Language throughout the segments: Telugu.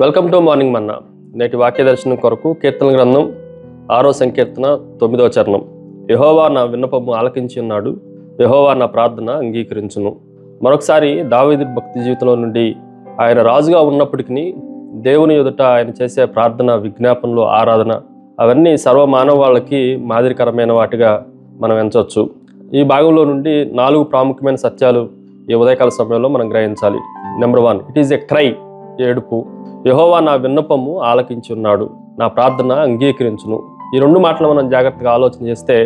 వెల్కమ్ టు మార్నింగ్ మన్నా. నేటి వాక్య దర్శనం కొరకు కీర్తన గ్రంథం 6వ సంకీర్తన 9వ చరణం. యెహోవా నా విన్నపము ఆలకించి ఉన్నాడు, యెహోవా నా ప్రార్థన అంగీకరించును. మరొకసారి దావీదు భక్తి జీవితంలో నుండి ఆయన రాజుగా ఉన్నప్పటికీ దేవుని ఎదుట ఆయన చేసే ప్రార్థన, విజ్ఞాపనలు, ఆరాధన అవన్నీ సర్వమానవ వాళ్ళకి మాదిరికరమైన వాటిగా మనం ఎంచవచ్చు. ఈ భాగంలో నుండి 4 ప్రాముఖ్యమైన సత్యాలు ఈ ఉదయకాల సమయంలో మనం గ్రహించాలి. Number 1, it is a cry, ఏడుపు. యెహోవా నా విన్నపము ఆలకించి ఉన్నాడు, నా ప్రార్థన అంగీకరించును. ఈ 2 మాటలు మనం జాగ్రత్తగా ఆలోచన చేస్తే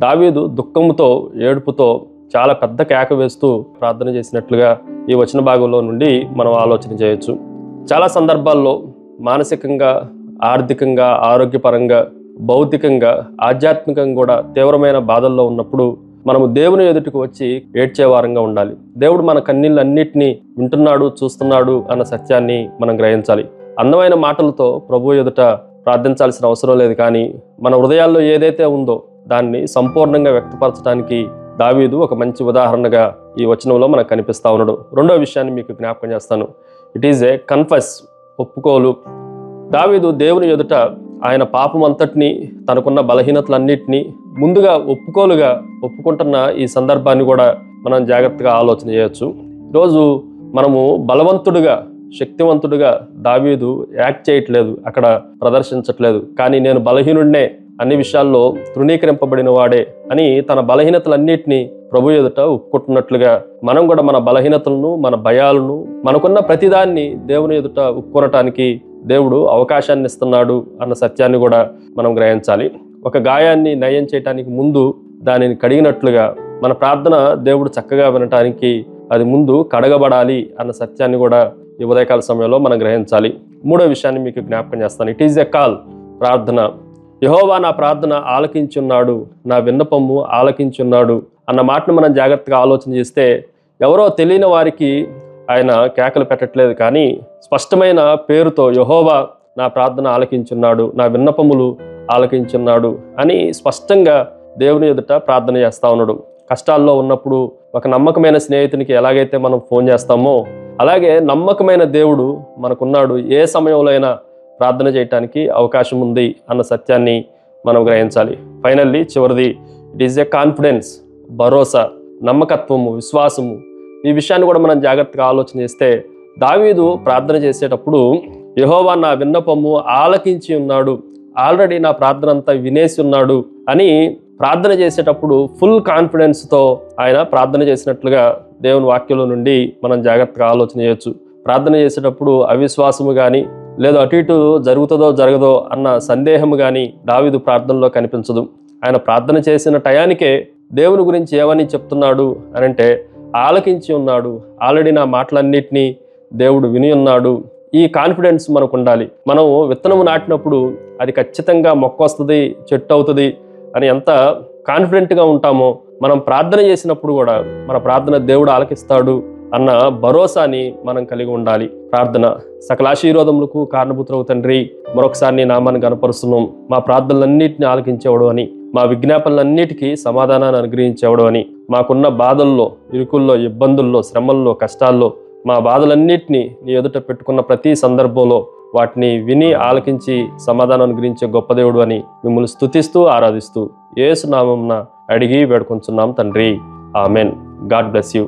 దావీదు దుఃఖంతో, ఏడుపుతో చాలా పెద్ద కేక వేస్తూ ప్రార్థన చేసినట్లుగా ఈ వచన భాగంలో నుండి మనం ఆలోచన చేయొచ్చు. చాలా సందర్భాల్లో మానసికంగా, ఆర్థికంగా, ఆరోగ్యపరంగా, భౌతికంగా, ఆధ్యాత్మికంగా కూడా తీవ్రమైన బాధల్లో ఉన్నప్పుడు మనము దేవుని ఎదుటికి వచ్చి ఏడ్చే వారంగా ఉండాలి. దేవుడు మన కన్నీళ్ళన్నిటినీ వింటున్నాడు, చూస్తున్నాడు అన్న సత్యాన్ని మనం గ్రహించాలి. అందమైన మాటలతో ప్రభు ఎదుట ప్రార్థించాల్సిన అవసరం లేదు, కానీ మన హృదయాల్లో ఏదైతే ఉందో దాన్ని సంపూర్ణంగా వ్యక్తపరచడానికి దావీదు ఒక మంచి ఉదాహరణగా ఈ వచనంలో మనకు కనిపిస్తా ఉన్నాడు. 2వ విషయాన్ని మీకు జ్ఞాపకం చేస్తాను. ఇట్ ఈజ్ ఏ కన్ఫెస్, ఒప్పుకోలు. దావీదు దేవుని ఎదుట ఆయన పాపం అంతటినీ, తనకున్న బలహీనతలన్నిటినీ ముందుగా ఒప్పుకుంటున్న ఈ సందర్భాన్ని కూడా మనం జాగ్రత్తగా ఆలోచన చేయొచ్చు. ఈరోజు మనము బలవంతుడుగా, శక్తివంతుడుగా దావీదు యాక్ట్ చేయట్లేదు, అక్కడ ప్రదర్శించట్లేదు. కానీ నేను బలహీనుడినే, అన్ని విషయాల్లో తృణీకరింపబడిన వాడే అని తన బలహీనతలన్నిటినీ ప్రభు ఎదుట ఒప్పుకుంటున్నట్లుగా మనం కూడా మన బలహీనతలను, మన భయాలను, మనకున్న ప్రతిదాన్ని దేవుని ఎదుట ఒప్పుకోవటానికి దేవుడు అవకాశాన్ని ఇస్తున్నాడు అన్న సత్యాన్ని కూడా మనం గ్రహించాలి. ఒక గాయాన్ని నయం చేయటానికి ముందు దానిని కడిగినట్లుగా మన ప్రార్థన దేవుడు చక్కగా వినటానికి అది ముందు కడగబడాలి అన్న సత్యాన్ని కూడా ఈ ఉదయకాల సమయంలో మనం గ్రహించాలి. 3వ విషయాన్ని మీకు జ్ఞాపకం చేస్తాను. ఇట్ ఈజ్ ఎ కాల్, ప్రార్థన. యెహోవా నా ప్రార్థన ఆలకించున్నాడు, నా విన్నపము ఆలకించున్నాడు అన్న మాటను మనం జాగ్రత్తగా ఆలోచన చేస్తే ఎవరో తెలియని వారికి ఆయన కేకలు పెట్టట్లేదు, కానీ స్పష్టమైన పేరుతో యెహోవా నా ప్రార్థన ఆలకించున్నాడు, నా విన్నపములు ఆలకించున్నాడు అని స్పష్టంగా దేవుని ఎదుట ప్రార్థన చేస్తూ ఉన్నాడు. కష్టాల్లో ఉన్నప్పుడు ఒక నమ్మకమైన స్నేహితునికి ఎలాగైతే మనం ఫోన్ చేస్తామో అలాగే నమ్మకమైన దేవుడు మనకున్నాడు. ఏ సమయంలో అయినా ప్రార్థన చేయటానికి అవకాశం ఉంది అన్న సత్యాన్ని మనం గ్రహించాలి. ఫైనల్లీ చివరిది, ఇట్ ఈజ్ ఎ కాన్ఫిడెన్స్, భరోసా, నమ్మకత్వము, విశ్వాసము. ఈ విషయాన్ని కూడా మనం జాగ్రత్తగా ఆలోచన చేస్తే దావీదు ప్రార్థన చేసేటప్పుడు యెహోవా నా విన్నపము ఆలకించి ఉన్నాడు, ఆల్రెడీ నా ప్రార్థన అంతా వినేసి ఉన్నాడు అని ప్రార్థన చేసేటప్పుడు ఫుల్ కాన్ఫిడెన్స్తో ఆయన ప్రార్థన చేసినట్లుగా దేవుని వాక్యంలో నుండి మనం జాగ్రత్తగా ఆలోచన చేయొచ్చు. ప్రార్థన చేసేటప్పుడు అవిశ్వాసము కానీ, లేదు అటు ఇటు జరుగుతుందో జరగదో అన్న సందేహము కానీ దావీదు ప్రార్థనలో కనిపించదు. ఆయన ప్రార్థన చేసిన టయానికే దేవుని గురించి ఏమని చెప్తున్నాడు అని అంటే ఆలకించి ఉన్నాడు, ఆల్రెడీ నా మాటలన్నిటినీ దేవుడు విని ఉన్నాడు. ఈ కాన్ఫిడెన్స్ మనకు ఉండాలి. మనం విత్తనము నాటినప్పుడు అది ఖచ్చితంగా మొక్క వస్తుంది, చెట్టు అవుతుంది అని ఎంత కాన్ఫిడెంట్గా ఉంటామో మనం ప్రార్థన చేసినప్పుడు కూడా మన ప్రార్థన దేవుడు ఆలకిస్తాడు అన్న భరోసాని మనం కలిగి ఉండాలి. ప్రార్థన సకలాశీర్వాదములకు కారణభూతులకు తండ్రి, మరొకసారి నీ నామాన్ని గణపరుస్తున్నాం. మా ప్రార్థనలన్నింటినీ ఆలకించేవాడు అని, మా విజ్ఞాపనలన్నిటికీ సమాధానాన్ని అనుగ్రహించేవాడు అని, మాకున్న బాధల్లో, ఇరుకుల్లో, ఇబ్బందుల్లో, శ్రమల్లో, కష్టాల్లో మా బాధలన్నింటినీ నీ ఎదుట పెట్టుకున్న ప్రతి సందర్భంలో వాటిని విని ఆలకించి సమాధానం అనుగ్రహించే గొప్ప దేవుడు అని మిమ్మల్ని స్తుతిస్తూ ఆరాధిస్తూ యేసు నామమున అడిగి వేడుకొంచున్నాం తండ్రి. ఆమెన్. God bless you.